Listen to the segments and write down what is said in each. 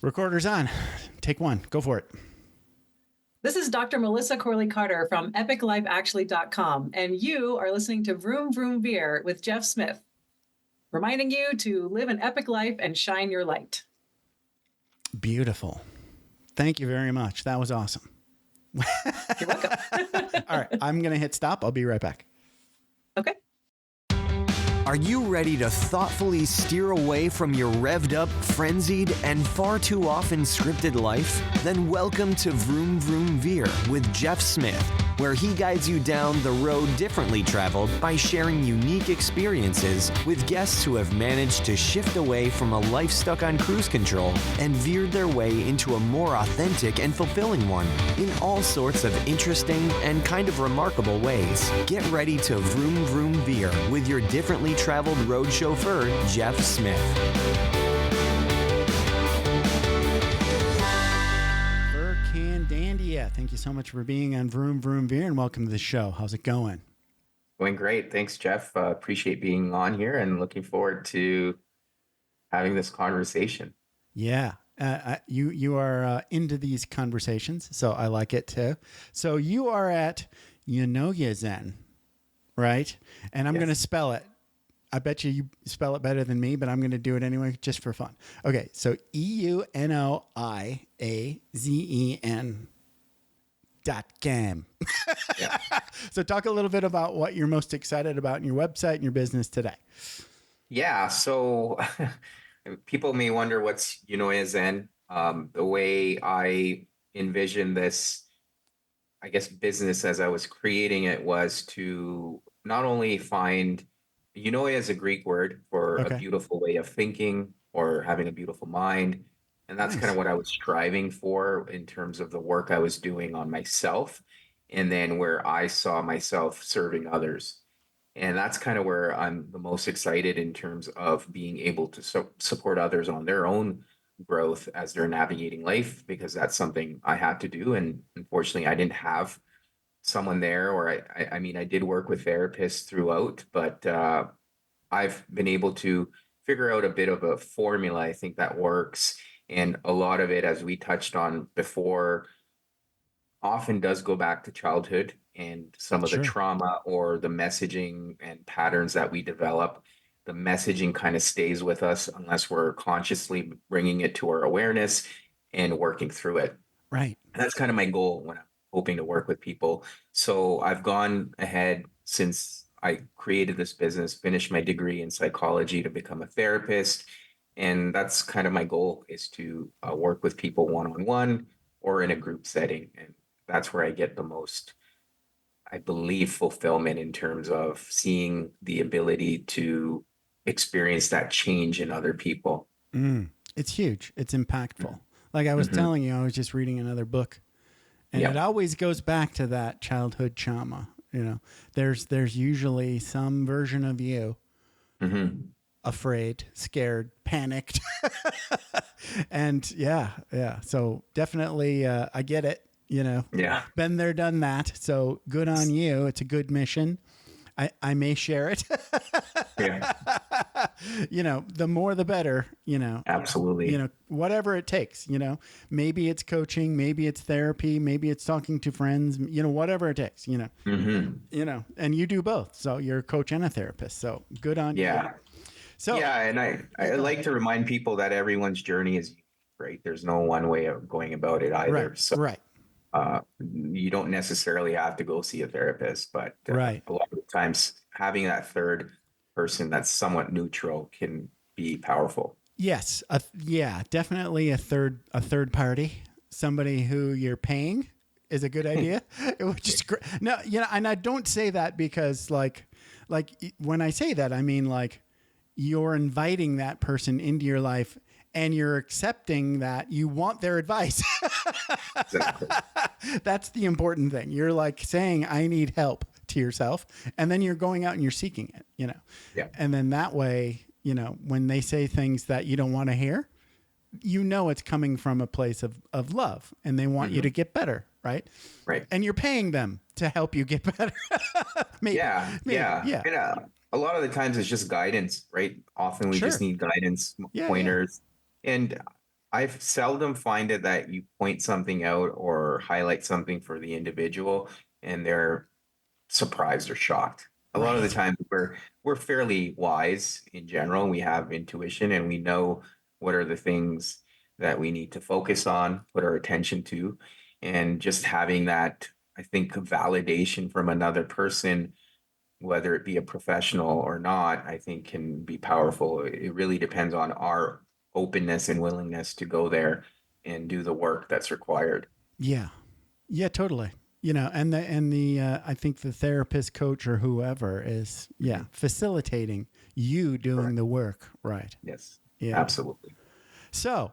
Recorder's on. Take one. Go for it. This is Dr. Melissa Corley Carter from epiclifeactually.com, and you are listening to Vroom Vroom Veer with Jeff Smith, reminding you to live an epic life and shine your light. Beautiful. Thank you very much. That was awesome. You're welcome. All right. I'm going to hit stop. I'll be right back. Okay. Are you ready to thoughtfully steer away from your revved up, frenzied, and far too often scripted life? Then welcome to Vroom Vroom Veer with Jeff Smith, where he guides you down the road differently traveled by sharing unique experiences with guests who have managed to shift away from a life stuck on cruise control and veered their way into a more authentic and fulfilling one in all sorts of interesting and kind of remarkable ways. Get ready to Vroom Vroom Veer with your differently traveled road chauffeur, Jeff Smith. Furkhan Dandia, thank you so much for being on Vroom Vroom Veer and welcome to the show. How's it going? Going great. Thanks, Jeff. Appreciate being on here and looking forward to having this conversation. Yeah. You are into these conversations, so I like it too. So you are at Zen, right? And I'm going to spell it. I bet you spell it better than me, but I'm going to do it anyway just for fun. Okay, so EUNOIAZEN.com. Yeah. So talk a little bit about what you're most excited about in your website and your business today. Yeah. So people may wonder what's Zen. The way I envisioned this, I guess, business as I was creating it was to not only find is a Greek word for a beautiful way of thinking or having a beautiful mind. And that's kind of what I was striving for in terms of the work I was doing on myself. And then where I saw myself serving others. And that's kind of where I'm the most excited in terms of being able to support others on their own growth as they're navigating life, because that's something I had to do. And unfortunately, I didn't have someone there, or I mean, I did work with therapists throughout, but I've been able to figure out a bit of a formula, I think, that works. And a lot of it, as we touched on before, often does go back to childhood and some of the trauma or the messaging and patterns that we develop. The messaging kind of stays with us unless we're consciously bringing it to our awareness and working through it. Right. And that's kind of my goal when I'm hoping to work with people. So I've gone ahead since I created this business, finished my degree in psychology to become a therapist. And that's kind of my goal, is to work with people one-on-one or in a group setting. And that's where I get the most, I believe, fulfillment in terms of seeing the ability to experience that change in other people. It's huge. It's impactful. Like I was telling you, I was just reading another book. And it always goes back to that childhood trauma. You know, there's usually some version of you afraid, scared, panicked. And yeah. So definitely, I get it. Been there, done that. So good on you. It's a good mission. I may share it. The more the better, Absolutely. Whatever it takes, maybe it's coaching, maybe it's therapy, maybe it's talking to friends, whatever it takes, and you do both. So you're a coach and a therapist. So good on you. So, and I like to remind people that everyone's journey is unique, right? There's no one way of going about it either. Right. So, you don't necessarily have to go see a therapist, but a lot of the times having that third person that's somewhat neutral can be powerful. Yes. Definitely a third party, somebody who you're paying is a good idea. Which is great. No, and I don't say that because like when I say that, I mean, like, you're inviting that person into your life and you're accepting that you want their advice. Exactly. That's the important thing. You're like saying, I need help to yourself. And then you're going out and you're seeking it, Yeah. And then that way, when they say things that you don't want to hear, it's coming from a place of love and they want you to get better. Right. Right. And you're paying them to help you get better. Maybe. Yeah. And, a lot of the times it's just guidance, right? Often we just need guidance, pointers. And I've seldom find it that you point something out or highlight something for the individual and they're surprised or shocked. A lot of the Right. time we're fairly wise in general. We have intuition and we know what are the things that we need to focus on, put our attention to. And just having that, I think, validation from another person, whether it be a professional or not, I think can be powerful. It really depends on our openness and willingness to go there and do the work that's required. Yeah. Yeah, totally. I think the therapist, coach, or whoever is, Mhm. facilitating you doing Correct. the work. Right. Yes, Yeah. absolutely. So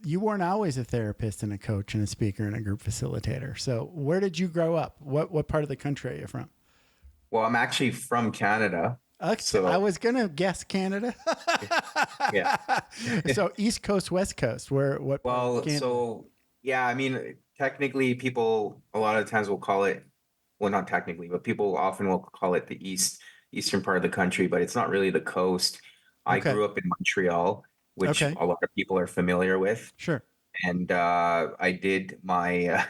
you weren't always a therapist and a coach and a speaker and a group facilitator. So where did you grow up? What part of the country are you from? Well, I'm actually from Canada. Okay, I So, was gonna guess Canada. yeah. So East Coast, West Coast. Where? What part of Well, Canada? so yeah, I mean, technically people a lot of times will call it, well, not technically, but people often will call it the eastern part of the country, but it's not really the coast. I Okay. grew up in Montreal, which Okay. a lot of people are familiar with. Sure. And I did my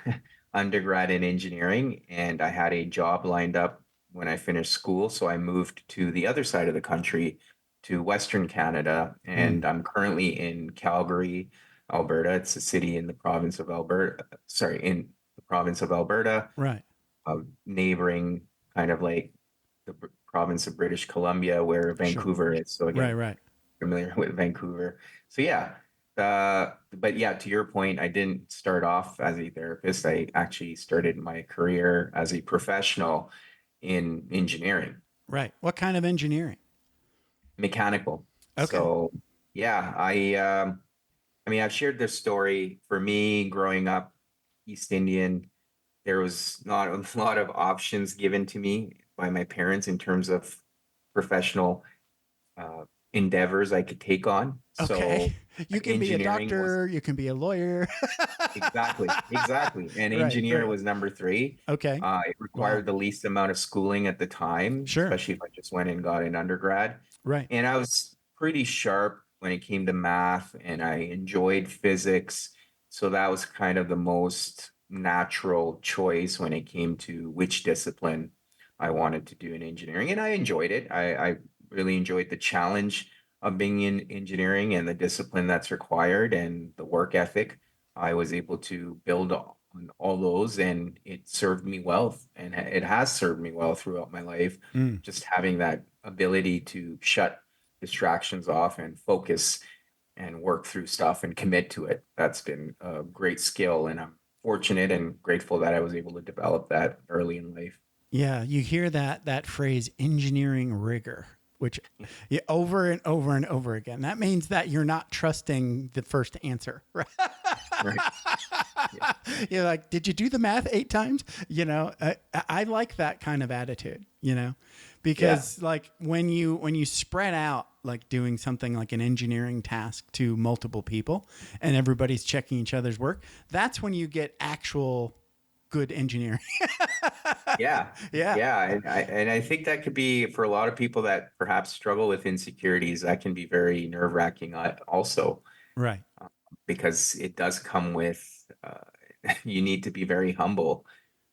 undergrad in engineering, and I had a job lined up when I finished school. So I moved to the other side of the country, to Western Canada, Mm, and I'm currently in Calgary, Alberta. It's a city in the province of Alberta, sorry, in the province of Alberta, right. neighboring kind of like the province of British Columbia, where Sure. Vancouver is. So Right. again, Right. familiar with Vancouver. So yeah, but yeah, to your point, I didn't start off as a therapist. I actually started my career as a professional in engineering, Right. What kind of engineering? mechanical. Okay. So yeah, I mean, I've shared this story. For me, growing up East Indian, there was not a lot of options given to me by my parents in terms of professional uh, endeavors I could take on. Okay. So You can be a engineering was doctor. You can be a lawyer. exactly. And Right. engineer Right. was number three. Okay. It Wow. required the least amount of schooling at the time, Sure. especially if I just went and got an undergrad. Right. And I was pretty sharp when it came to math, and I enjoyed physics. So that was kind of the most natural choice when it came to which discipline I wanted to do in engineering. And I enjoyed it. I really enjoyed the challenge of being in engineering and the discipline that's required and the work ethic. I was able to build on all those, and it served me well, and it has served me well throughout my life. Mm. Just having that ability to shut distractions off and focus and work through stuff and commit to it. That's been a great skill, and I'm fortunate and grateful that I was able to develop that early in life. Yeah, you hear that phrase engineering rigor, which over and over and over again. That means that you're not trusting the first answer, right? Right. Yeah. You're like, did you do the math 8 times? I like that kind of attitude, Yeah. because like when you spread out like doing something like an engineering task to multiple people and everybody's checking each other's work, that's when you get actual good engineering. Yeah. Yeah. Yeah. And I think that could be for a lot of people that perhaps struggle with insecurities, that can be very nerve-wracking also, Right. because it does come with you need to be very humble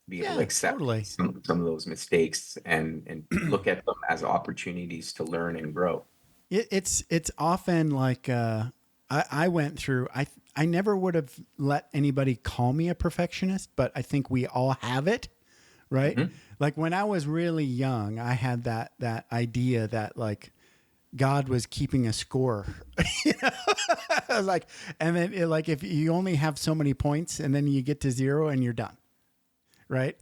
to be able to Yeah, accept totally. some of those mistakes and look at them as opportunities to learn and grow. It's often like I went through. I never would have let anybody call me a perfectionist, but I think we all have it, right? Mhm. Like when I was really young, I had that idea that like God was keeping a score. You know? I was like, and then like if you only have so many points, and then you get to zero, and you're done. Right?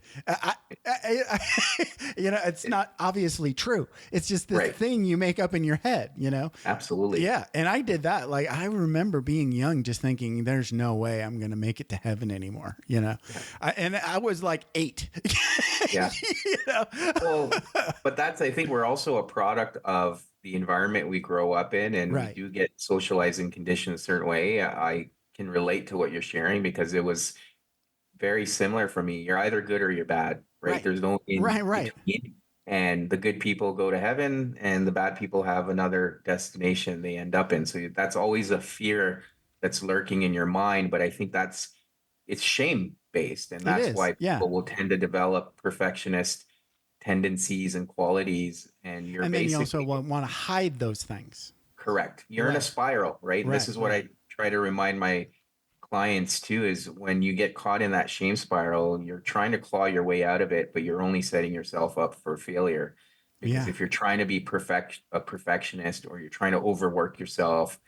It's not obviously true. It's just this Right. thing you make up in your head. Absolutely. Yeah. And I did that. Like, I remember being young, just thinking, there's no way I'm going to make it to heaven anymore. Yeah. And I was like 8. Yeah. you know? Well, but that's, I think we're also a product of the environment we grow up in, and we Right. do get socialized and conditioned a certain way. I can relate to what you're sharing because it was very similar for me. You're either good or you're bad, right? Right. There's no in Right. between. And the good people go to heaven, and the bad people have another destination they end up in. So that's always a fear that's lurking in your mind. But I think it's shame based, and It that's is. why Yeah. people will tend to develop perfectionist tendencies and qualities. And you're And then you also basically want to hide those things. correct. You're in a Right. spiral, right? And this Right. is what Right. I try to remind my clients too, is when you get caught in that shame spiral, you're trying to claw your way out of it, but you're only setting yourself up for failure. Because Yeah. if you're trying to be a perfectionist, or you're trying to overwork yourself,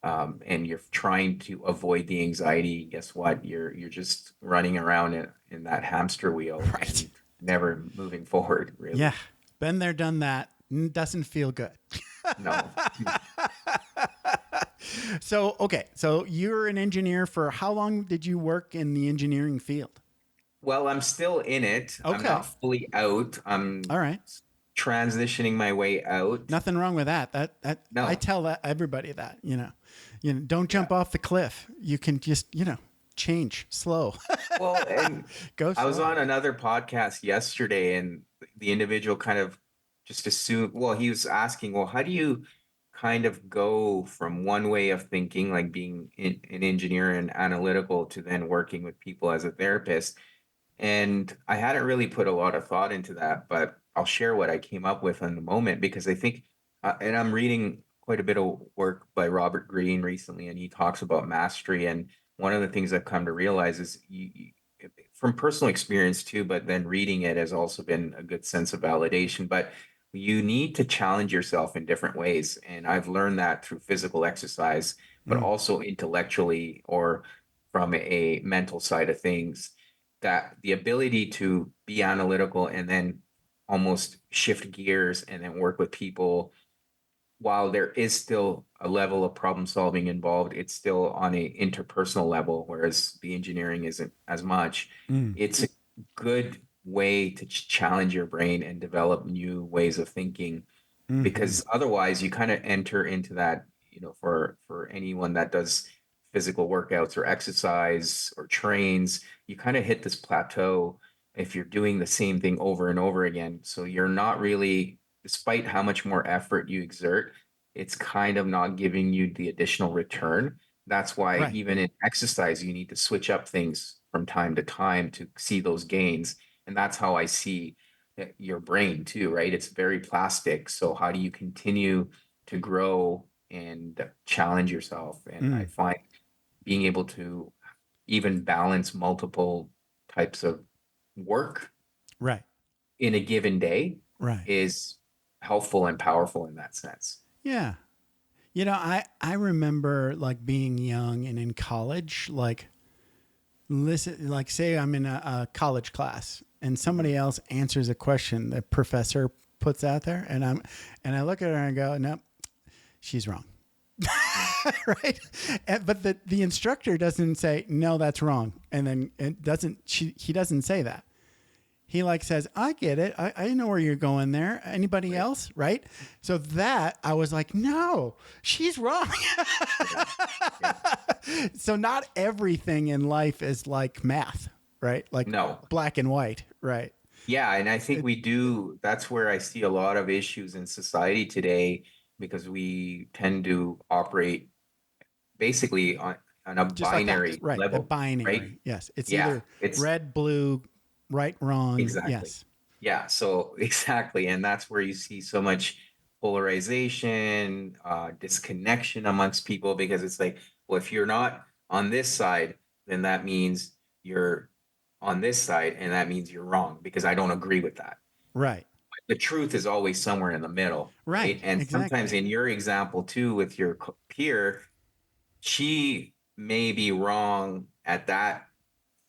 and you're trying to avoid the anxiety, guess what? You're just running around in that hamster wheel Right. and never moving forward, Yeah. really. Been there, done that. Doesn't feel good. No. So, okay. So you're an engineer for how long did you work in the engineering field? Well, I'm still in it. I'm Okay. not fully out. I'm All right. transitioning my way out. Nothing wrong with that. That I No. tell everybody that, don't Yeah. jump off the cliff. You can just, change slow. Well, and Go I was slow. on another podcast yesterday, and the individual kind of just assumed, well, he was asking, well, how do you kind of go from one way of thinking, like being an engineer and analytical, to then working with people as a therapist? And I hadn't really put a lot of thought into that, but I'll share what I came up with in the moment, because I think, and I'm reading quite a bit of work by Robert Greene recently, and he talks about mastery. And one of the things I've come to realize is, from personal experience too, but then reading it has also been a good sense of validation. But you need to challenge yourself in different ways. And I've learned that through physical exercise, but Mm, also intellectually, or from a mental side of things, that the ability to be analytical and then almost shift gears and then work with people, while there is still a level of problem solving involved, it's still on a interpersonal level, whereas the engineering isn't as much. mm, It's a good way to challenge your brain and develop new ways of thinking, mm-hmm. because otherwise you kind of enter into that, for anyone that does physical workouts or exercise or trains, you kind of hit this plateau if you're doing the same thing over and over again. So you're not really, despite how much more effort you exert, it's kind of not giving you the additional return. That's why Right. even in exercise, you need to switch up things from time to time to see those gains. And that's how I see your brain too, right? It's very plastic. So how do you continue to grow and challenge yourself? And I Mm, find being able to even balance multiple types of work right. in a given day Right. is helpful and powerful in that sense. Yeah. I remember like being young and in college, like listen, like say I'm in a college class and Mhm. somebody else answers a question the professor puts out there, and I look at her and go, nope, she's wrong. Mhm. Right. But the instructor doesn't say, no, that's wrong. And then he doesn't say that. He like says, I get it. I know where you're going there. Anybody Right. else? Right. So that I was like, no, she's wrong. Yeah. Yeah. So not everything in life is like math, right? Like No. black and white. Right. Yeah. And I think It, we do, that's where I see a lot of issues in society today, because we tend to operate basically on a just like that. binary Right. A level, right? binary. Yes. It's Yeah, either it's red, blue, right, wrong. exactly. Yes. Yeah, so exactly. And that's where you see so much polarization, disconnection amongst people, because it's like, well, if you're not on this side, then that means you're on this side, and that means you're wrong because I don't agree with that. Right. The truth is always somewhere in the middle, Right. right? And sometimes Exactly. in your example too, with your peer, she may be wrong at that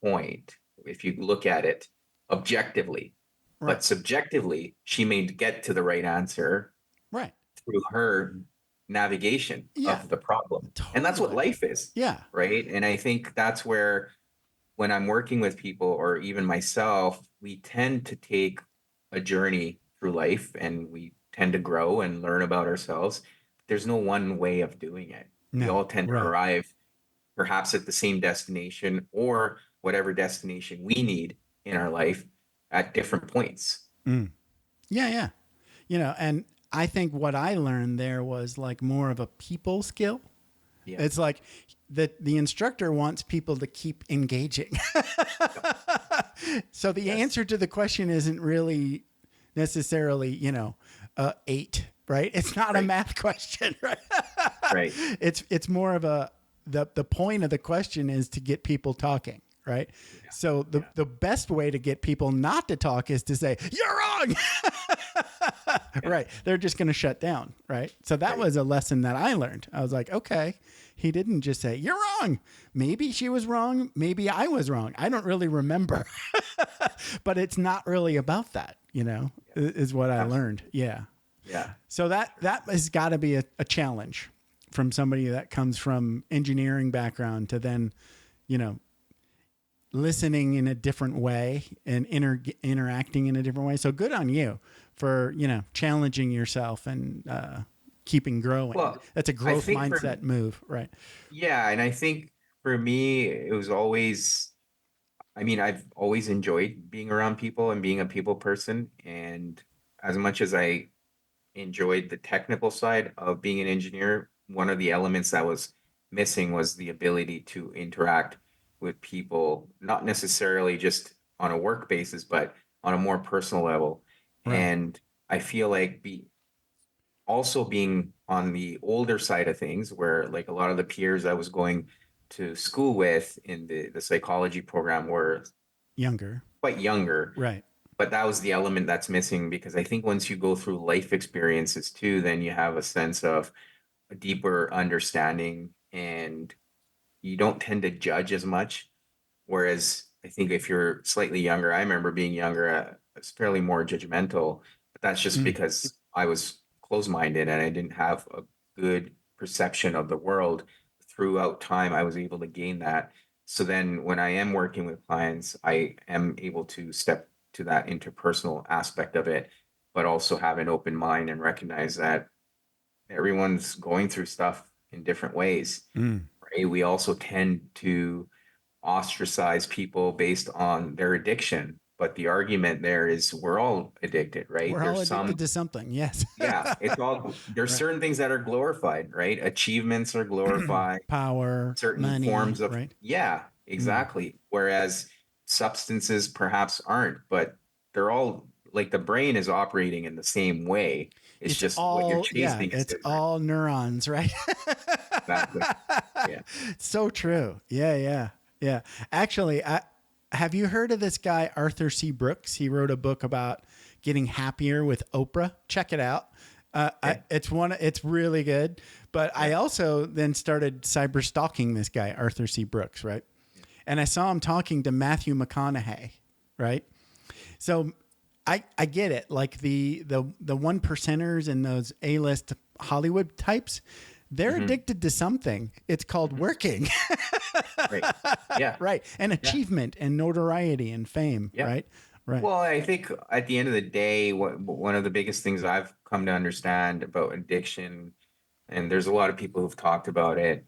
point if you look at it objectively, Right. but subjectively, she may get to the right answer Right. through her navigation Yeah. of the problem. And that's what Totally. life is, Yeah. right? And I think that's where, when I'm working with people or even myself, we tend to take a journey through life, and we tend to grow and learn about ourselves. There's no one way of doing it. We No. all tend to Right. arrive perhaps at the same destination, or whatever destination we need in our life at different points. Mm. Yeah. Yeah. And I think what I learned there was like more of a people skill. Yeah. It's like the instructor wants people to keep engaging. So the answer to the question isn't really necessarily, 8, right? It's not a math question, right? Right. It's more of the point of the question is to get people talking, right? Yeah. So the best way to get people not to talk is to say, "You're wrong." Right. They're just going to shut down, right? So that was a lesson that I learned. I was like, okay, he didn't just say, "You're wrong." Maybe she was wrong. Maybe I was wrong. I don't really remember. But it's not really about that, is what I learned. Yeah. Yeah. So that has got to be a challenge from somebody that comes from engineering background to then, listening in a different way and interacting in a different way. So good on you for, challenging yourself and keeping growing. Well, That's a I growth think mindset move, right? yeah, and I think for me, it was always, I mean, I've always enjoyed being around people and being a people person. And as much as I enjoyed the technical side of being an engineer, one of the elements that was missing was the ability to interact with people, not necessarily just on a work basis, but on a more personal level. Right. And I feel like also being on the older side of things, where like a lot of the peers I was going to school with in the psychology program were Younger. quite younger, Right. but that was the element that's missing, because I think once you go through life experiences too, then you have a sense of a deeper understanding, and you don't tend to judge as much. Whereas I think if you're slightly younger, I remember being younger, I was fairly more judgmental, but that's just Mm. because I was closed-minded and I didn't have a good perception of the world. Throughout time, I was able to gain that. So then when I am working with clients, I am able to step to that interpersonal aspect of it, but also have an open mind and recognize that everyone's going through stuff in different ways, Mm. right? We also tend to ostracize people based on their addiction. But the argument there is we're all addicted, right? We're all There's addicted to something. Yes. yeah, it's all, there's Right. certain things that are glorified, right? Achievements are glorified, Power, certain money, forms of, right? yeah, Mm. exactly. Whereas substances perhaps aren't, but they're all like the brain is operating in the same way. It's just what you're chasing is It's different. all neurons, right? Exactly. Yeah. So true. Yeah, yeah, yeah. Actually, have you heard of this guy, Arthur C. Brooks? He wrote a book about getting happier with Oprah. Check it out. Okay. It's really good. But I Yeah. also then started cyber stalking this guy, Arthur C. Brooks, right? Yeah. And I saw him talking to Matthew McConaughey, right? So I get it. Like the one percenters and those A-list Hollywood types, they're Mhm. addicted to something. It's called working. Right. Yeah. Right. And Yeah. achievement and notoriety and fame. Yeah. Right. Right. Well, I think at the end of the day, one of the biggest things I've come to understand about addiction, and there's a lot of people who've talked about it,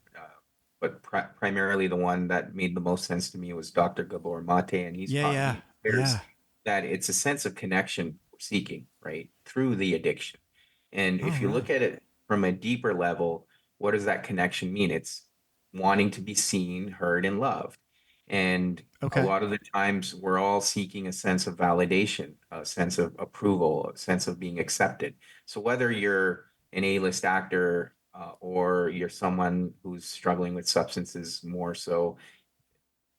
but primarily the one that made the most sense to me was Dr. Gabor Mate, and Yeah. Yeah. he Yeah. shares that it's a sense of connection we're seeking, right, through the addiction. And All if you right. look at it from a deeper level, what does that connection mean? It's wanting to be seen, heard, and loved. And a Okay. lot of the times we're all seeking a sense of validation, a sense of approval, a sense of being accepted. So whether you're an A-list actor or you're someone who's struggling with substances more so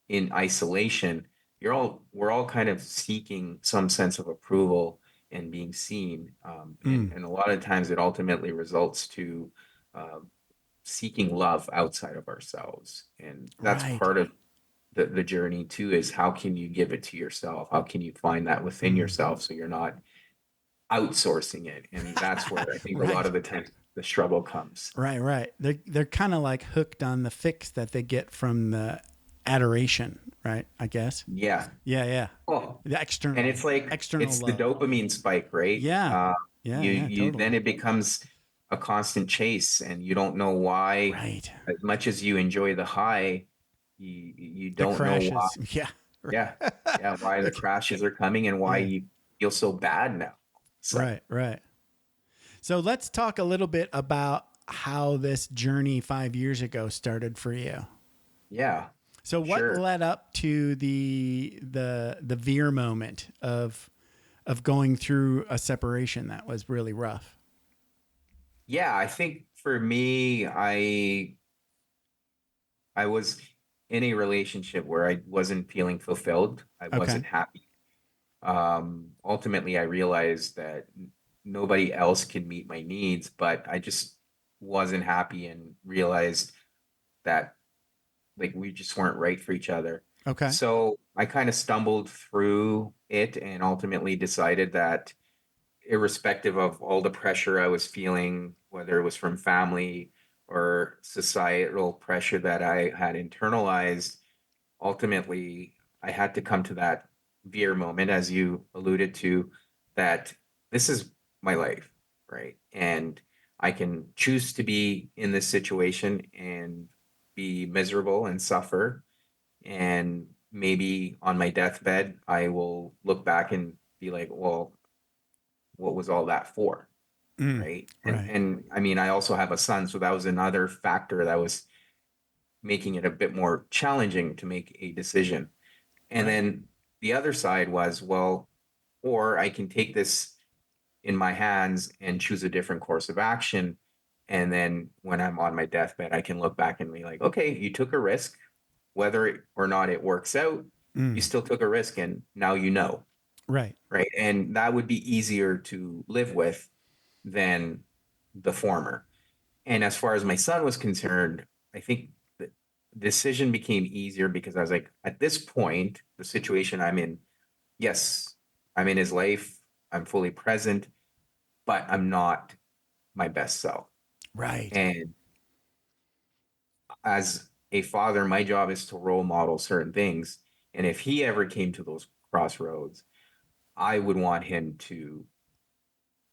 in isolation, we're all kind of seeking some sense of approval and being seen. Mm. And a lot of times it ultimately results to uh, seeking love outside of ourselves. And that's Right. part of the journey too, is how can you give it to yourself? How can you find that within Mm. yourself so you're not outsourcing it? And that's where I think a lot Right. of the times the struggle comes. Right. Right. They're kind of like hooked on the fix that they get from the adoration. Right. I guess. Yeah. Yeah. Yeah. Well, The and it's like external it's the love. dopamine spike, right? Yeah. Yeah. Yeah. You then Totally. it becomes a constant chase, and you don't know why. Right. As much as you enjoy the high, you The don't know why. crashes. Yeah. Yeah, yeah, why the crashes are coming and why Yeah. you feel so bad now. So Right. Right. So let's talk a little bit about how this journey 5 years ago started for you. Yeah. So what Sure. led up to the veer moment of going through a separation that was really rough? Yeah, I think for me, I was in a relationship where I wasn't feeling fulfilled. I Okay. wasn't happy. Ultimately, I realized that nobody else can meet my needs, but I just wasn't happy and realized that like we just weren't right for each other. Okay. So I kind of stumbled through it and ultimately decided that irrespective of all the pressure I was feeling, whether it was from family or societal pressure that I had internalized, ultimately I had to come to that veer moment, as you alluded to, that this is my life, right? And I can choose to be in this situation and be miserable and suffer. And maybe on my deathbed, I will look back and be like, well, what was all that for? Mm, Right. And right. and I mean, I also have a son, so that was another factor that was making it a bit more challenging to make a decision. And Right. then the other side was, well, or I can take this in my hands and choose a different course of action. And then when I'm on my deathbed, I can look back and be like, okay, you took a risk, whether or not it works out, you Mm, still took a risk and now you know, right. right? And that would be easier to live with than the former. And as far as my son was concerned, I think the decision became easier because I was like, at this point, the situation I'm in, yes, I'm in his life, I'm fully present, but I'm not my best self. Right. And as a father, my job is to role model certain things. And if he ever came to those crossroads, I would want him to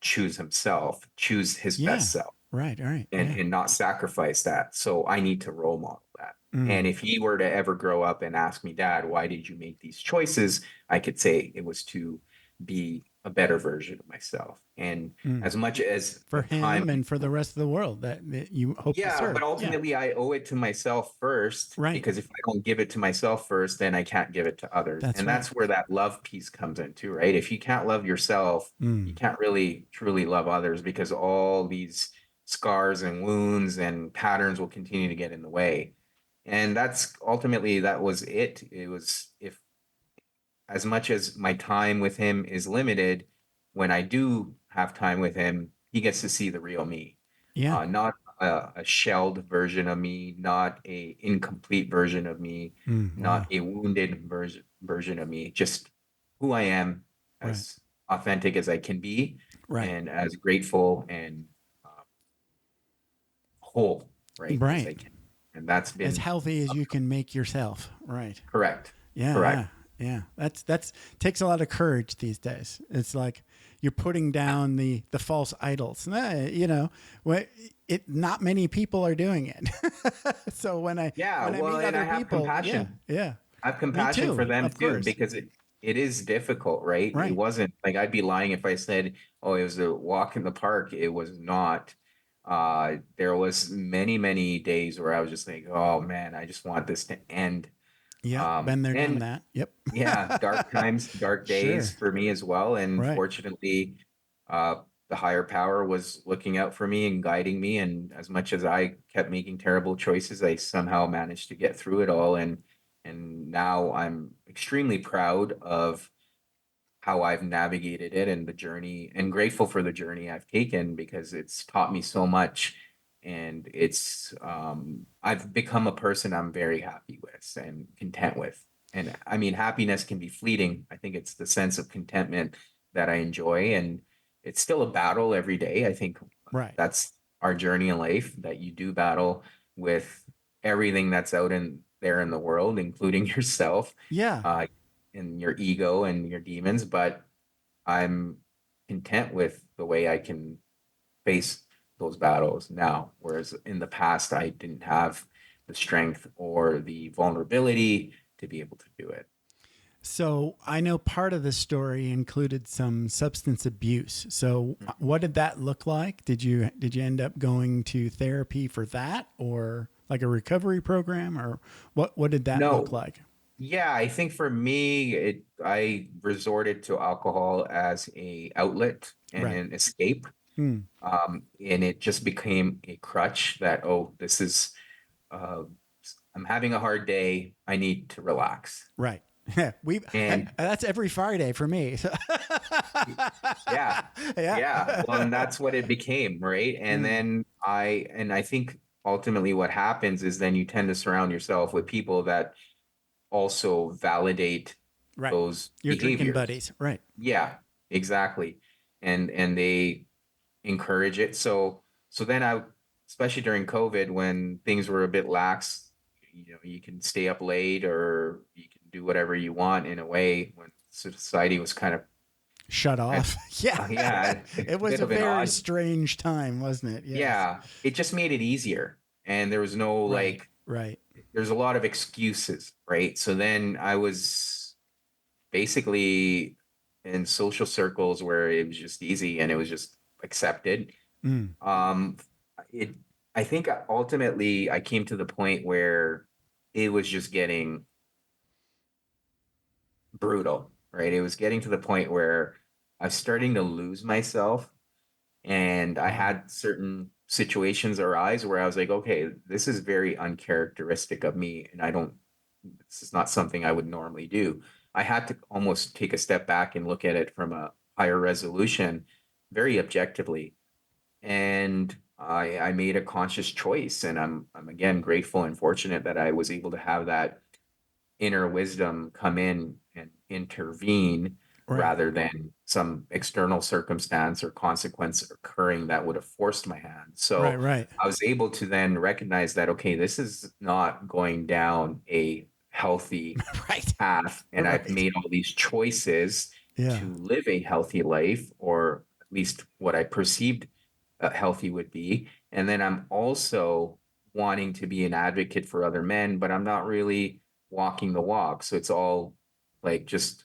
choose himself, choose his Yeah. best self, Right. All right. and Yeah. not sacrifice that. So I need to role model that. And Mm, if he were to ever grow up and ask me, Dad, why did you make these choices? I could say it was to be a better version of myself. And mm. as much as For the time, him and for the rest of the world that you hope to yeah, but serve. Yeah. ultimately I owe it to myself first, Right. because if I don't give it to myself first, then I can't give it to others. That's And right. that's where that love piece comes in too, right? If you can't love yourself, you Mm, can't really truly love others, because all these scars and wounds and patterns will continue to get in the way. And that's ultimately that was it. It was, if as much as my time with him is limited, when I do have time with him, he gets to see the real me, yeah. not a shelled version of me, not a incomplete version of me, Mm, not wow. a wounded version of me, just who I am, Right. as authentic as I can be, Right. and as grateful and uh, whole, right, as Right. I can. And that's As been healthy as you can make yourself. Right. correct. Yeah, Correct. yeah, yeah. That's takes a lot of courage these days. It's like you're putting down the false idols. You know, it not many people are doing it. So Yeah, when I well, meet and I other have people, yeah, compassion. yeah, I have me compassion for too, them of too, course. because it is difficult, right? It Right. wasn't like, I'd be lying if I said, oh, it was a walk in the park. It was not. There was many days where I was just like, oh man, I just want this to end. Yeah, been there, done And that. Yep. yeah, dark times, dark days Sure. for me as well. And Right. fortunately, uh, the higher power was looking out for me and guiding me. And as much as I kept making terrible choices, I somehow managed to get through it all. And now I'm extremely proud of how I've navigated it and the journey, and grateful for the journey I've taken, because it's taught me so much. And it's I've become a person I'm very happy with and content with. And I mean, happiness can be fleeting. I think it's the sense of contentment that I enjoy. And it's still a battle every day. I think Right. that's our journey in life, that you do battle with everything that's out in there in the world, including yourself. Yeah. Uh, and your ego and your demons, but I'm content with the way I can face those battles now. Whereas in the past, I didn't have the strength or the vulnerability to be able to do it. So I know part of the story included some substance abuse. So what did that look like? Did you end up going to therapy for that, or like a recovery program, or what did that look No. like? Yeah, I think for me, I resorted to alcohol as a outlet and Right. an escape. Hmm. And it just became a crutch that, oh, this is uh, I'm having a hard day. I need to relax. Right. we And That's every Friday for me. yeah, Yeah. yeah. Well, and that's what it became, right? And Mm. then I think ultimately what happens is then you tend to surround yourself with people that also validate Right. those Your drinking behaviors. buddies. Right. Yeah, exactly. And they encourage it. So then especially during COVID when things were a bit lax, you can stay up late or you can do whatever you want in a way when society was kind of Shut at, off. Yeah. yeah, a It was bit a of an very odd. strange time, wasn't it? Yes. Yeah, it just made it easier. And there was no Right. like Right. there's a lot of excuses, right? So then I was basically in social circles where it was just easy and it was just accepted. Mm. Um, it, I think ultimately I came to the point where it was just getting brutal, right? It was getting to the point where I was starting to lose myself, and I Wow. had certain situations arise where I was like, okay, this is very uncharacteristic of me, and this is not something I would normally do. I had to almost take a step back and look at it from a higher resolution, very objectively. And I made a conscious choice, and I'm again grateful and fortunate that I was able to have that inner wisdom come in and intervene Right. rather than some external circumstance or consequence occurring that would have forced my hand. Right. So Right. I was able to then recognize that, okay, this is not going down a healthy Right. path, and I've Right. made all these choices Yeah. to live a healthy life, or at least what I perceived healthy would be. And then I'm also wanting to be an advocate for other men, but I'm not really walking the walk. So it's all like just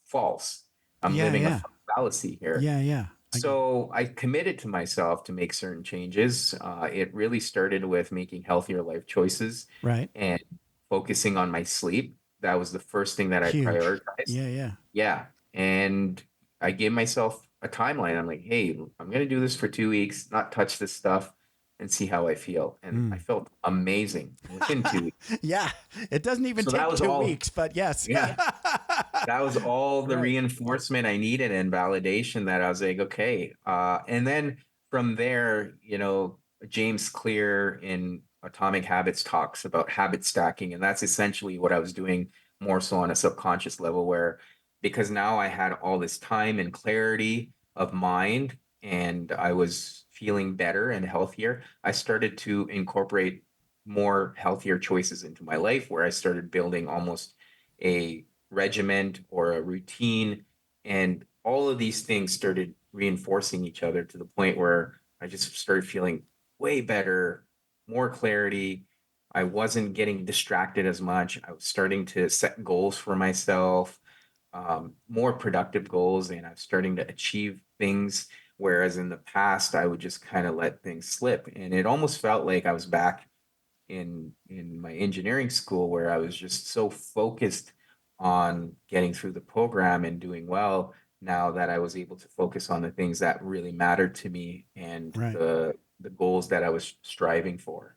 false. I'm Yeah. living a Yeah. fallacy here. Yeah. Yeah. I get it. So I committed to myself to make certain changes. It really started with making healthier life choices Right. and focusing on my sleep. That was the first thing that I Huge. prioritized. Yeah. Yeah. Yeah. And I gave myself a timeline. I'm like, hey, I'm going to do this for 2 weeks, not touch this stuff, and see how I feel. And I Mm. felt amazing within 2 weeks. Yeah. It doesn't even So that take was two all. weeks, but yes. Yeah. That was all the Right. reinforcement I needed and validation that I was like, okay. And then from there, James Clear in Atomic Habits talks about habit stacking. And that's essentially what I was doing more so on a subconscious level, where because now I had all this time and clarity of mind and I was feeling better and healthier, I started to incorporate more healthier choices into my life, where I started building almost a regiment or a routine. And all of these things started reinforcing each other to the point where I just started feeling way better, more clarity. I wasn't getting distracted as much. I was starting to set goals for myself, more productive goals, and I was starting to achieve things. Whereas in the past, I would just kind of let things slip. And it almost felt like I was back in my engineering school where I was just so focused on getting through the program and doing well, now that I was able to focus on the things that really mattered to me and Right. the goals that I was striving for.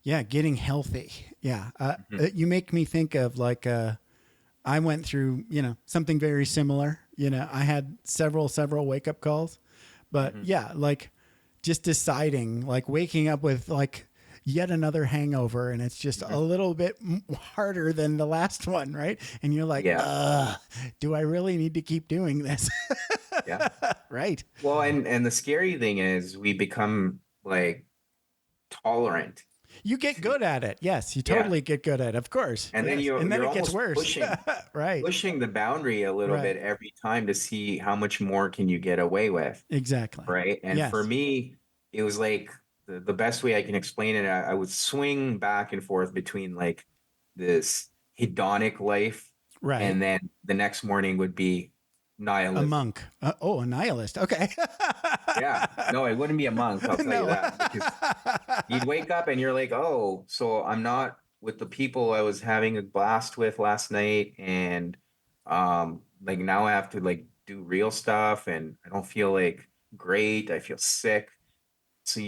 Yeah. Getting healthy. Yeah. Mhm, You make me think of like, I went through, something very similar. I had several wake up calls, but mhm. yeah, like just deciding, like waking up with like yet another hangover, and it's just a Mhm. little bit harder than the last one, right? And you're like, Yeah, do I really need to keep doing this? yeah. Right. Well, and the scary thing is we become like tolerant You get to, good at it. Yes, you yeah. totally get good at it. Of course. And then Yes. And then you're it gets almost worse. Right. pushing the boundary a little Right. bit every time to see how much more can you get away with. Exactly. Right. And for Yes. me, it was like the best way I can explain it, I would swing back and forth between like this hedonic life Right. And then the next morning would be A nihilism. monk. A nihilist. Okay. Yeah. No, it wouldn't be a monk. I'll tell you No. that, because you'd wake up and you're like, oh, so I'm not with the people I was having a blast with last night. And like now I have to like do real stuff and I don't feel like great. I feel sick. So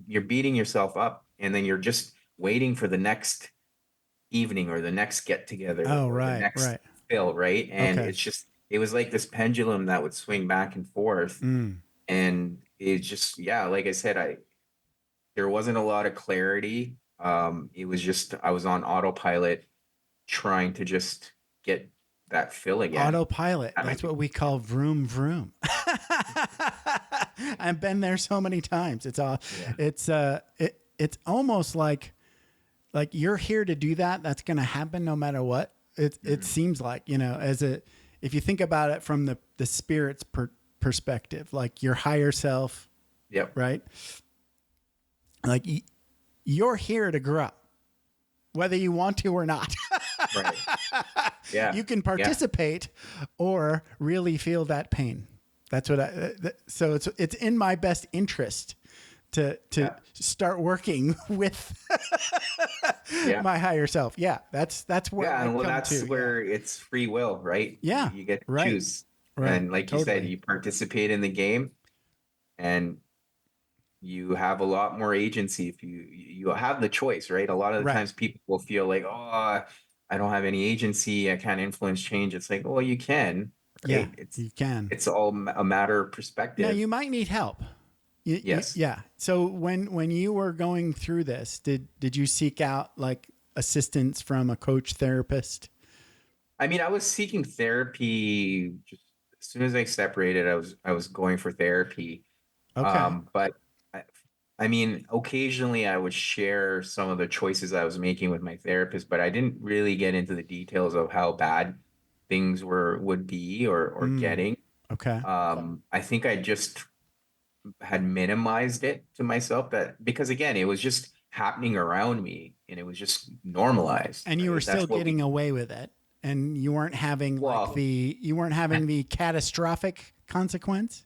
you're beating yourself up and then you're just waiting for the next evening or the next get together Oh, or the right. next Right. fill, right? And Okay. it's just it was like this pendulum that would swing back and forth. Mm. And it just, yeah, like I said, I there wasn't a lot of clarity. It was just I was on autopilot trying to just get that fill again. Autopilot. That That's makes what we call vroom vroom. I've been there so many times. Yeah. It's almost like you're here to do that. That's going to happen no matter what. It seems like, if you think about it from the spirit's perspective, like your higher self, Yep. right? Like you're here to grow, whether you want to or not. Right. Yeah. You can Yeah. participate or really feel that pain. That's what so it's in my best interest to start working with Yeah. my higher self. Yeah. That's where Yeah, I and well, come that's to. where it's free will, right? Yeah. You get to Right. choose. Right. And like you said, Totally. you participate in the game and you have a lot more agency if you have the choice, right? A lot of the Right. times people will feel like, oh, I don't have any agency, I can't influence change. It's like, well, you can, Yeah. right? You can. It's all a matter of Now perspective. you might need help. Yes. Yeah. So when you were going through this, did you seek out like assistance from a coach therapist? I mean, I was seeking therapy just as soon as I separated, I was going for therapy. Okay. But I, I mean, occasionally I would share some of the choices I was making with my therapist, but I didn't really get into the details of how bad things would be or Mm, getting. okay. I think I just had minimized it to myself that because again, it was just happening around me and it was just normalized, And you were right? still That's what getting we away with it, and you weren't having well, you weren't having the catastrophic consequence.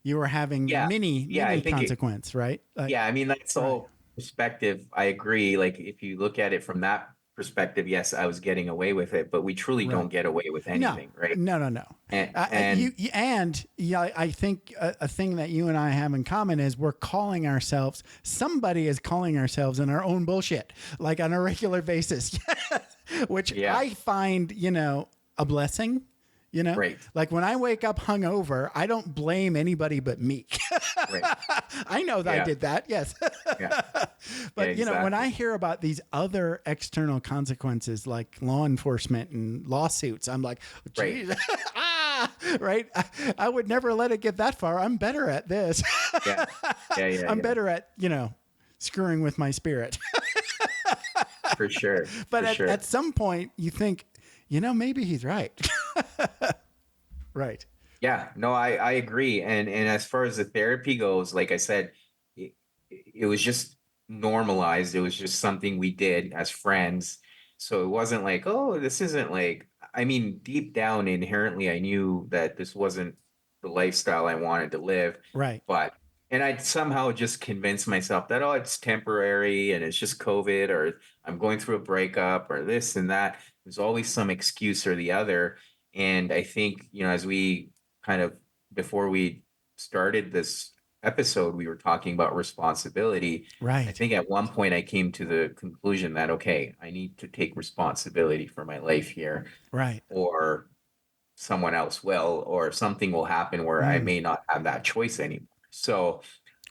You were having yeah, yeah, I mini think it, consequence, right? Like, yeah, I mean, that's right. all perspective. I agree. Like, if you look at it from that perspective, yes, I was getting away with it, but we truly Right. don't get away with No, anything, right? no. And I think a thing that you and I have in common is we're calling ourselves. Somebody is calling ourselves in our own bullshit, like on a regular basis, which yeah, I find, a blessing. right, Like when I wake up hungover, I don't blame anybody but me. right, I know that I yeah, did that. Yes. yeah, yeah, But when I exactly, hear about these other external consequences like law enforcement and lawsuits, I'm like, right, geez, right? I would never let it get that far. I'm better at this. yeah, yeah, yeah, I'm yeah, better at, screwing with my spirit. for sure, But for sure. at some point you think, maybe he's right. Right. Yeah, no, I agree. And as far as the therapy goes, like I said, it, it was just normalized. It was just something we did as friends. So it wasn't like, oh, this isn't like, I mean, deep down inherently, I knew that this wasn't the lifestyle I wanted to live. Right. But, and I'd somehow just convince myself that, oh, it's temporary and it's just COVID or I'm going through a breakup or this and that. There's always some excuse or the other. And I think, as we kind of before we started this episode, we were talking about responsibility. I Right. think at one point I came to the conclusion that, okay, I need to take responsibility for my life here, Right. or someone else will, or something will happen where I Mm, may not have that choice anymore. So,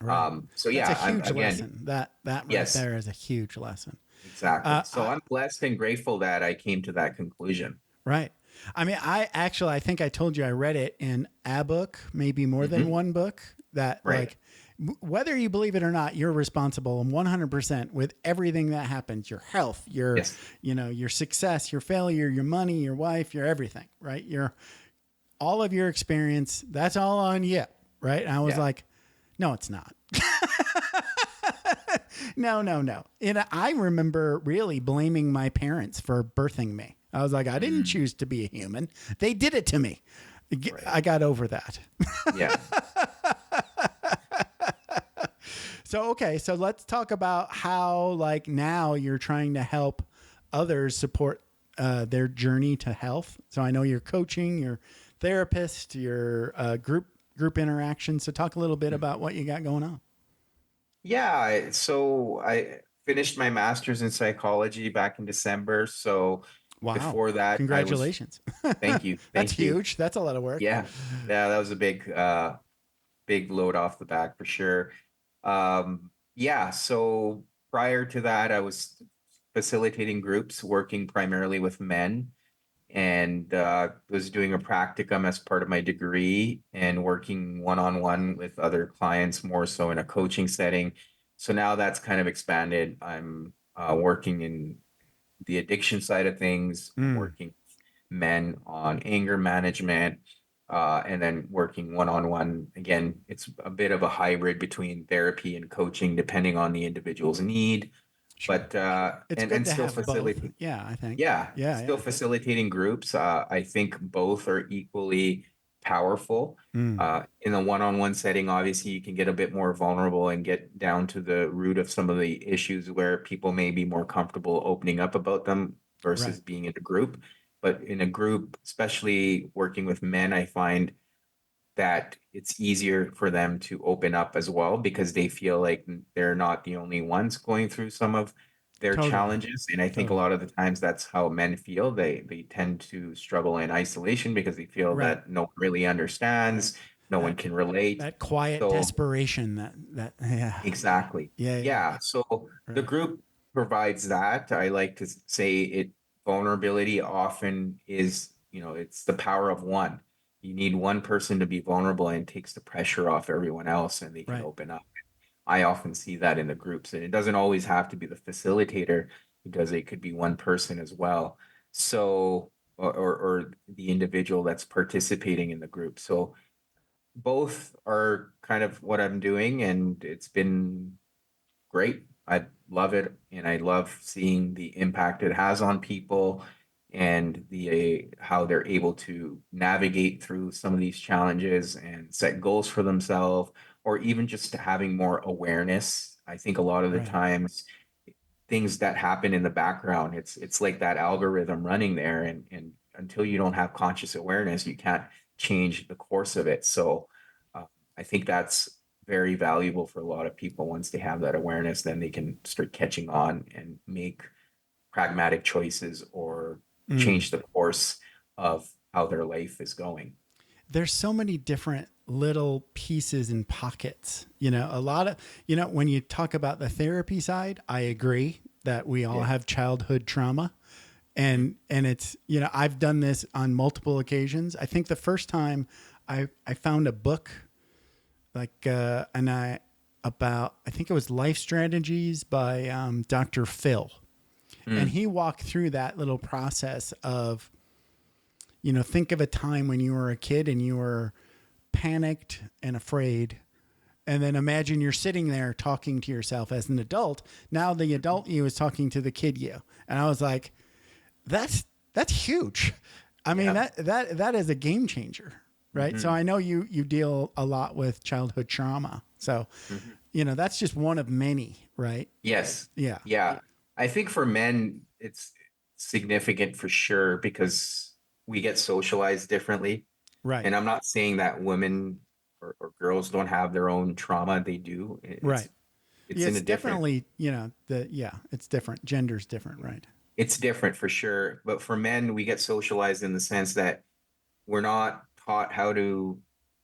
right. so That's a yeah, I'm huge again, lesson. That right yes, there is a huge lesson. exactly. So I, I'm blessed and grateful that I came to that conclusion. right. I mean, I think I told you I read it in a book, maybe more than Hmm. one book, that Right. like whether you believe it or not, you're responsible 100% with everything that happens, your health, your, Yes. your success, your failure, your money, your wife, your everything, right? Your, all of your experience, that's all on you. Right. And I was Yeah. like, no, it's not. No. And I remember really blaming my parents for birthing me. I was like, I didn't choose to be a human. They did it to me. Right. I got over that. Yeah. So, okay. So let's talk about how, like, now you're trying to help others support their journey to health. So I know you're coaching, you're therapist, your group interactions. So talk a little bit about what you got going on. Yeah. So I finished my master's in psychology back in December. So Wow. before that, I was, Congratulations. thank you. That's Thank you. huge. That's a lot of work. Yeah. Yeah. That was a big load off the back for sure. Yeah. So prior to that, I was facilitating groups, working primarily with men, and was doing a practicum as part of my degree and working one-on-one with other clients, more so in a coaching setting. So now that's kind of expanded. I'm working in the addiction side of things. I'm Mm, working with men on anger management, and then working one-on-one. Again, it's a bit of a hybrid between therapy and coaching, depending on the individual's need. sure. But It's and good to still have both. facilitate. Yeah, I think. Yeah, Yeah, still yeah. facilitating groups. I think both are equally powerful. Mm, In a one-on-one setting, obviously, you can get a bit more vulnerable and get down to the root of some of the issues where people may be more comfortable opening up about them right. versus being in a group. But in a group, especially working with men, I find that it's easier for them to open up as well because they feel like they're not the only ones going through some of their Totally. challenges. And I think a Totally. lot of the times that's how men feel. They tend to struggle in isolation because they feel Right. that no one really understands, no one That can relate. that quiet So desperation that yeah. exactly. Yeah, yeah. Yeah. So the Right. group provides that. I like to say vulnerability often is, it's the power of one. You need one person to be vulnerable and it takes the pressure off everyone else and they can Right. open up. I often see that in the groups, and it doesn't always have to be the facilitator because it could be one person as well. So, or the individual that's participating in the group. So both are kind of what I'm doing, and it's been great. I love it, and I love seeing the impact it has on people and the how they're able to navigate through some of these challenges and set goals for themselves, or even just having more awareness. I think a lot of the Right. times things that happen in the background, it's like that algorithm running there, and until you don't have conscious awareness, you can't change the course of it. So uh, I think that's very valuable for a lot of people. Once they have that awareness, then they can start catching on and make pragmatic choices or Mm. change the course of how their life is going. There's so many different little pieces and pockets. A lot of, when you talk about the therapy side, I agree that we all Yeah. have childhood trauma. And it's, I've done this on multiple occasions. I think the first time I found a book like I think it was Life Strategies by Dr. Phil. And Mm, he walked through that little process of, think of a time when you were a kid and you were panicked and afraid. And then imagine you're sitting there talking to yourself as an adult. Now the adult you is talking to the kid you. And I was like, that's huge. I mean, yeah. that is a game changer, right? So Hmm. I know you deal a lot with childhood trauma. So, Hmm. that's just one of many, right? Yes. Yeah. Yeah. I think for men, it's significant for sure because we get socialized differently. Right. And I'm not saying that women or girls don't have their own trauma. They do. Right. It's Yeah, in a it's different, definitely, it's different. Gender's different, right? it's different for sure. But for men, we get socialized in the sense that we're not taught how to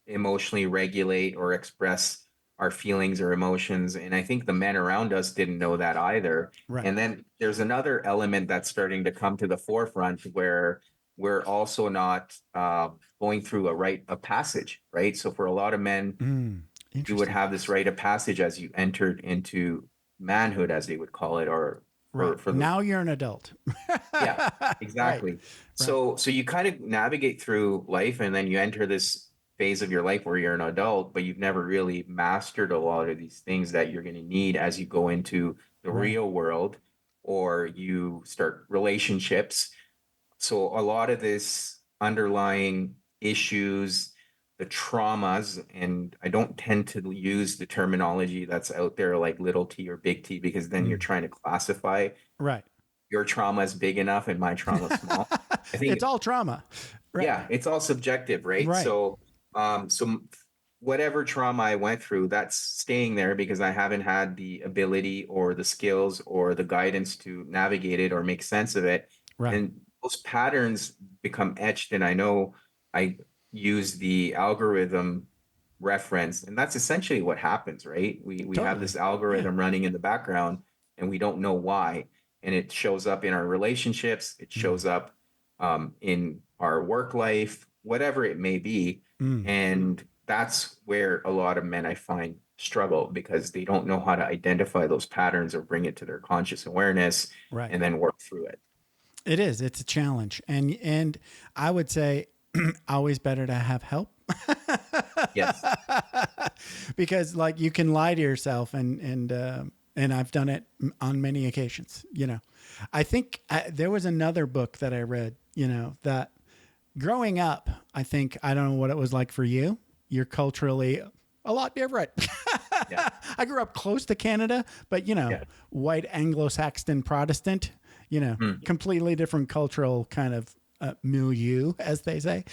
emotionally regulate or express our feelings or emotions. And I think the men around us didn't know that either. Right. And then there's another element that's starting to come to the forefront where we're also not going through a rite of passage, right? So for a lot of men, Mm, you would interesting. have this rite of passage as you entered into manhood, as they would call it, or Right. for the Now you're an adult. yeah, Right. exactly. Right. So you kind of navigate through life and then you enter this phase of your life where you're an adult, but you've never really mastered a lot of these things that you're going to need as you go into the Right. real world or you start relationships. So a lot of this underlying issues, the traumas, and I don't tend to use the terminology that's out there like little t or big T, because then you're Mm. trying to classify Right. your trauma is big enough and my trauma is small. I think, It's all trauma. Right. yeah, it's all subjective, right? Right. So whatever trauma I went through, that's staying there because I haven't had the ability or the skills or the guidance to navigate it or make sense of it. Right. And those patterns become etched. And I know I use the algorithm reference, and that's essentially what happens, right? We have Totally. this Yeah. algorithm running in the background and we don't know why. And it shows up in our relationships, it Mm. shows up in our work life, whatever it may be. Mm. And that's where a lot of men I find struggle because they don't know how to identify those patterns or bring it to their conscious awareness Right. and then work through it. It is. It's a challenge. And I would say always better to have help. Yes. Because like you can lie to yourself and I've done it on many occasions, you know. I think there was another book that I read, you know, that growing up, I think, I don't know what it was like for you. You're culturally a lot different. Yeah. I grew up close to Canada, but you know, Yeah. white Anglo-Saxon Protestant, you know, Mm. completely different cultural kind of milieu, as they say.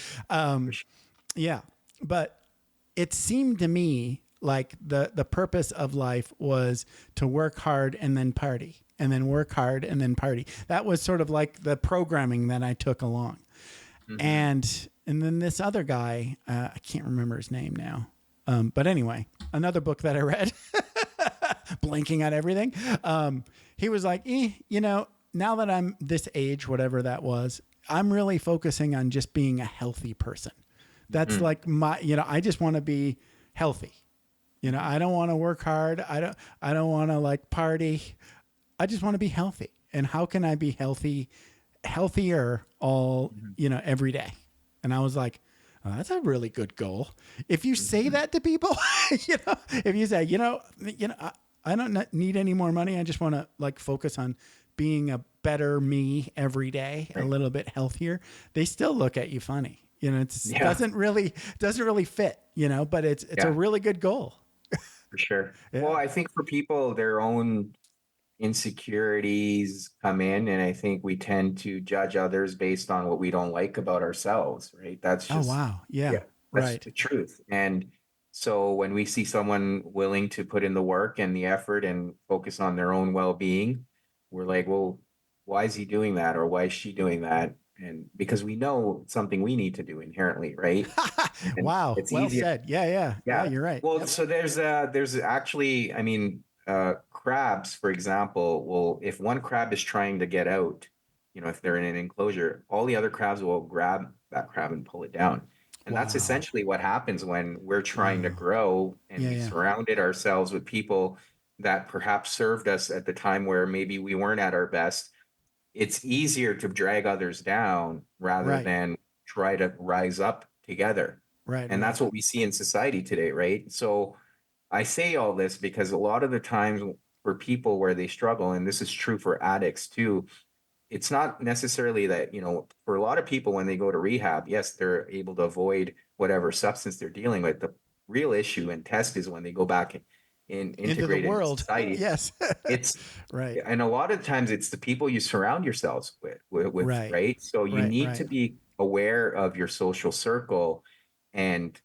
Yeah. But it seemed to me like the purpose of life was to work hard and then party and then work hard and then party. That was sort of like the programming that I took along. Mhm. And then this other guy, I can't remember his name now. But anyway, another book that I read, blanking on everything. He was like, you know, now that I'm this age, whatever that was, I'm really focusing on just being a healthy person. That's like my, you know, I just want to be healthy. You know, I don't want to work hard. I don't want to like party. I just want to be healthy. And how can I be healthier you know, every day? And I was like, oh, that's a really good goal. If you say that to people, you know, if you say, you know, I don't need any more money. I just want to like focus on being a better me every day, a little bit healthier. They still look at you funny. You know, it Yeah. doesn't really fit, you know, but it's a really good goal. For sure. Yeah. Well, I think for people, their own insecurities come in, and I think we tend to judge others based on what we don't like about ourselves, right? That's Oh, just, wow. Yeah. yeah, that's Right. the truth. And so when we see someone willing to put in the work and the effort and focus on their own well-being, we're like, well, why is he doing that? Or why is she doing that? And because we know it's something we need to do inherently, right? And Wow. it's Well easier. said. Yeah. Yeah. Yeah. Yeah. You're right. Well, Yep. so there's actually, I mean, crabs, for example, will, if one crab is trying to get out, you know, if they're in an enclosure, all the other crabs will grab that crab and pull it down. And that's Wow. essentially what happens when we're trying to Wow. grow and Yeah. we Yeah. surrounded ourselves with people that perhaps served us at the time where maybe we weren't at our best. It's easier to drag others down rather Right. than try to rise up together. Right. And Right. that's what we see in society today, right? So I say all this because a lot of the times for people where they struggle, and this is true for addicts too, it's not necessarily that, you know, for a lot of people when they go to rehab, yes, they're able to avoid whatever substance they're dealing with. The real issue and test is when they go back and Into the integrate into world. society. Yes. It's, Right. and a lot of times it's the people you surround yourselves with, Right. right? So you Right. need to Right. be aware of your social circle. And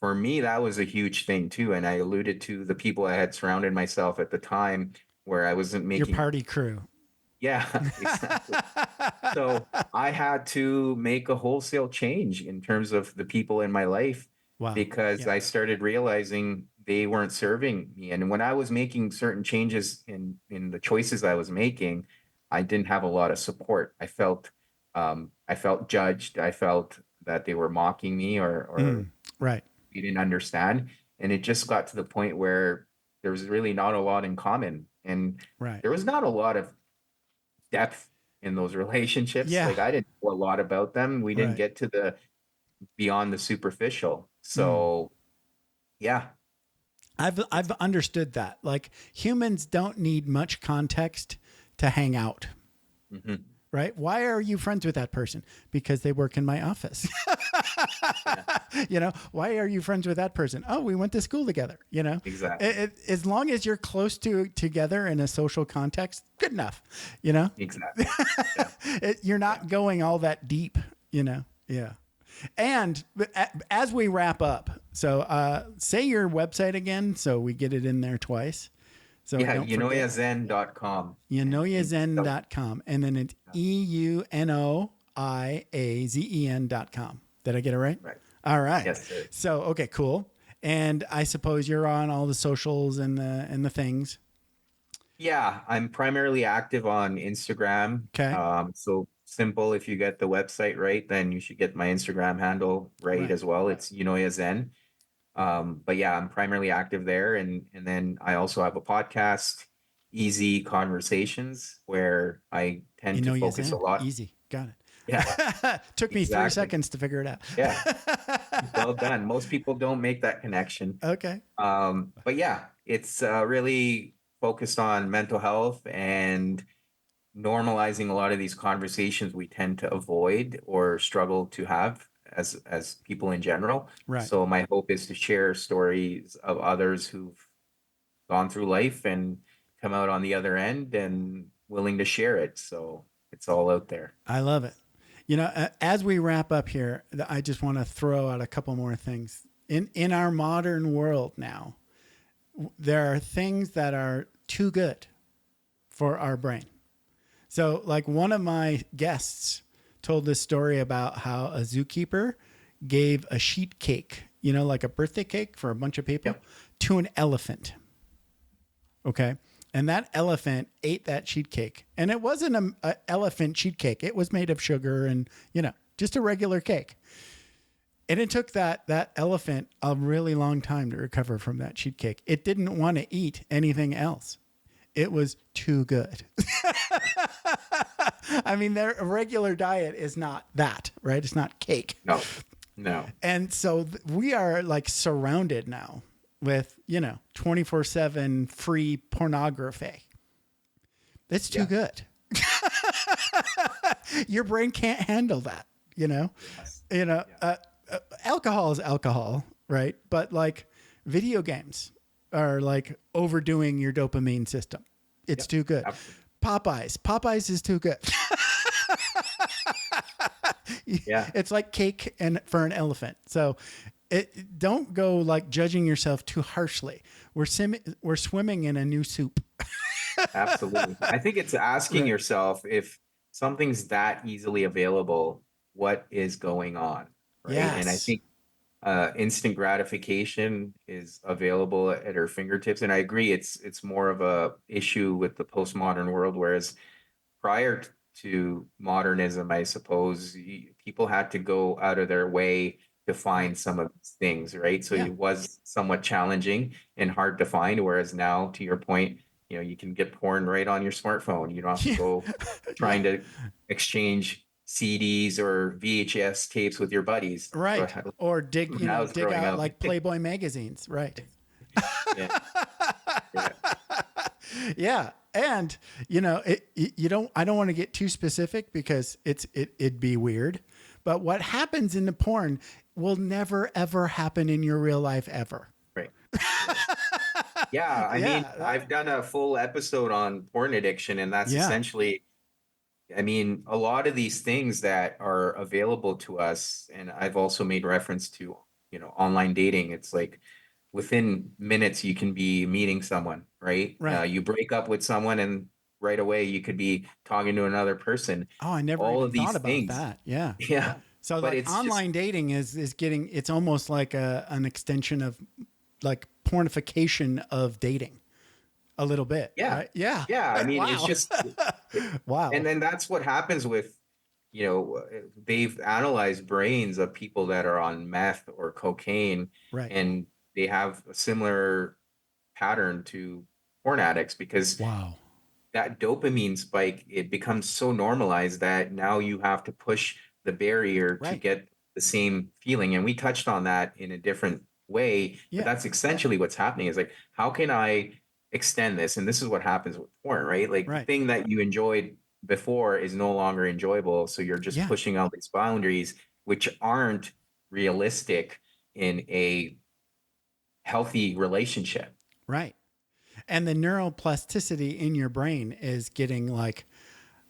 for me, that was a huge thing too. And I alluded to the people I had surrounded myself at the time where I wasn't Your making, party crew. yeah, exactly. So I had to make a wholesale change in terms of the people in my life Wow. because Yeah. I started realizing they weren't serving me. And when I was making certain changes in the choices I was making, I didn't have a lot of support. I felt judged. I felt that they were mocking me or Right. they didn't understand. And it just got to the point where there was really not a lot in common. And Right. there was not a lot of depth in those relationships. Yeah. Like I didn't know a lot about them. We didn't Right. get to the beyond the superficial. Mm. So yeah. I've understood that. Like humans don't need much context to hang out. Mhm. right? Why are you friends with that person? Because they work in my office. You know, why are you friends with that person? Oh, we went to school together. You know, Exactly. As long as you're close to together in a social context, good enough. You know, Exactly. Yeah. you're not Yeah. going all that deep. You know, yeah. And as we wrap up, so say your website again, so we get it in there twice. So I Yeah, don't forget. eunoiazen.com. Eunoiazen.com. And then it's EUNOIAZEN.com. Did I get it right? Right. All right. Yes, sir. So, okay, cool. And I suppose you're on all the socials and the things. Yeah, I'm primarily active on Instagram. Okay. So simple. If you get the website right, then you should get my Instagram handle right Right. as well. It's eunoiazen. But yeah, I'm primarily active there, and then I also have a podcast, Easy Conversations, where I tend to focus a Eunoiazen. lot. Easy. Got it. Yeah, Took me 3 exactly. seconds to figure it out. Yeah, well done. Most people don't make that connection. Okay. But yeah, it's really focused on mental health and normalizing a lot of these conversations we tend to avoid or struggle to have as people in general. Right. So my hope is to share stories of others who've gone through life and come out on the other end and willing to share it. So it's all out there. I love it. You know, as we wrap up here, I just want to throw out a couple more things. In our modern world now, there are things that are too good for our brain. So, like one of my guests told this story about how a zookeeper gave a sheet cake, you know, like a birthday cake for a bunch of people, Yep. to an elephant. Okay. And that elephant ate that sheet cake. And it wasn't an elephant sheet cake. It was made of sugar and, you know, just a regular cake. And it took that elephant a really long time to recover from that sheet cake. It didn't want to eat anything else. It was too good. I mean, their regular diet is not that, right? It's not cake. No, no. And so we are like surrounded now with, you know, 24/7 free pornography. It's too good. Your brain can't handle that, you know? Yes. You know, alcohol is alcohol, right? But like video games are like overdoing your dopamine system. It's too good. Absolutely. Popeyes is too good. Yeah. It's like cake and for an elephant. So don't go like judging yourself too harshly. We're swimming in a new soup. Absolutely. I think it's asking Right. yourself, if something's that easily available, what is going on? Right. And I Yes. think instant gratification is available at our fingertips. And I agree, it's more of a issue with the postmodern world, whereas prior to modernism, I suppose people had to go out of their way to find some of these things, right? So Yeah. it was somewhat challenging and hard to find. Whereas now, to your point, you know, you can get porn right on your smartphone. You don't have to go trying to exchange CDs or VHS tapes with your buddies. Right. Or When I was dig growing out up. like Playboy magazines. Right. Yeah. Yeah. Yeah. And you know, I don't want to get too specific because it'd be weird, but what happens in the porn will never, ever happen in your real life ever. Right. Yeah, I mean, I've done a full episode on porn addiction, and that's essentially, I mean, a lot of these things that are available to us, and I've also made reference to, you know, online dating. It's like within minutes you can be meeting someone, right? Right. You break up with someone, and right away you could be talking to another person. Oh, I never All even of these thought about things. that. Yeah. Yeah. So But like it's just, online dating is getting, it's almost like an extension of like pornification of dating a little bit. yeah. Right? Yeah. Yeah. I mean, Wow. it's just, Wow. and then that's what happens with, you know, they've analyzed brains of people that are on meth or cocaine, Right. and they have a similar pattern to porn addicts, because Wow. that dopamine spike, it becomes so normalized that now you have to push the barrier to Right. get the same feeling. And we touched on that in a different way, Yeah. but that's essentially what's happening, is like, how can I extend this? And this is what happens with porn, right? Like the Right. thing that you enjoyed before is no longer enjoyable. So you're just pushing out these boundaries, which aren't realistic in a healthy relationship. Right. And the neuroplasticity in your brain is getting like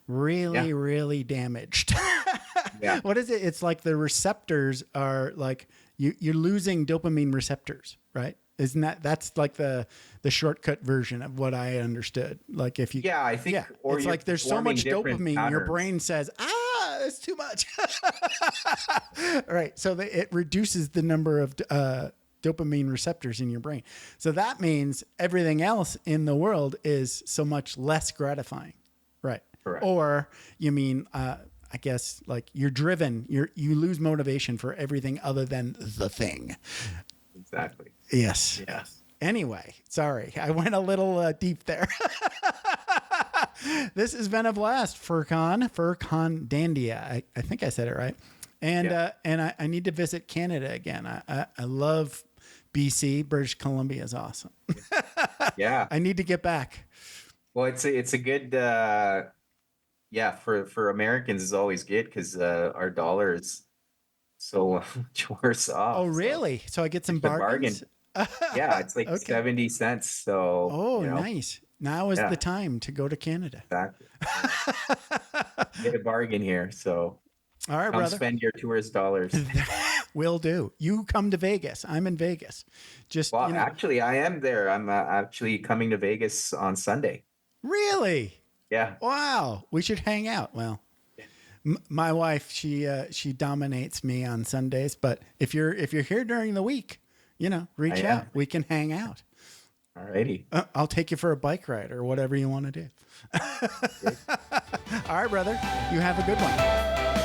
really damaged. Yeah. What is it? It's like the receptors are like you're losing dopamine receptors, right? Isn't that's like the shortcut version of what I understood. Like if you, I think, or it's like there's so much dopamine, your brain says, it's too much. Right. So it reduces the number of dopamine receptors in your brain. So that means everything else in the world is so much less gratifying. Right. Correct. Or you mean, I guess like you're driven, you lose motivation for everything other than the thing. Exactly. Yes. Yes. Anyway, sorry, I went a little deep there. This has been a blast, Furkhan Dandia. I think I said it right. And I need to visit Canada again. I love BC. British Columbia is awesome. Yeah. I need to get back. Well, it's a good for Americans is always good because our dollar is so much worse off. Oh, really? So I get some bargains? Yeah, it's like 70 cents. So nice. Now is the time to go to Canada. Exactly. Get a bargain here. So all right, come brother. spend your tourist dollars. Will do. You come to Vegas. I'm in Vegas. Actually, I am there. I'm actually coming to Vegas on Sunday. Really? Yeah. Wow. We should hang out. Well, my wife, she dominates me on Sundays, but if you're here during the week, reach out. We can hang out. All righty. I'll take you for a bike ride or whatever you want to do. All right, brother. You have a good one.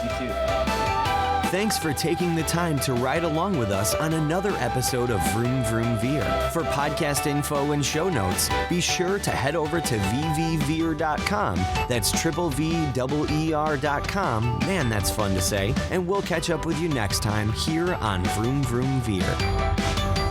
You too. Thanks for taking the time to ride along with us on another episode of Vroom Vroom Veer. For podcast info and show notes, be sure to head over to vvveer.com. That's VVER.com. Man, that's fun to say. And we'll catch up with you next time here on Vroom Vroom Veer.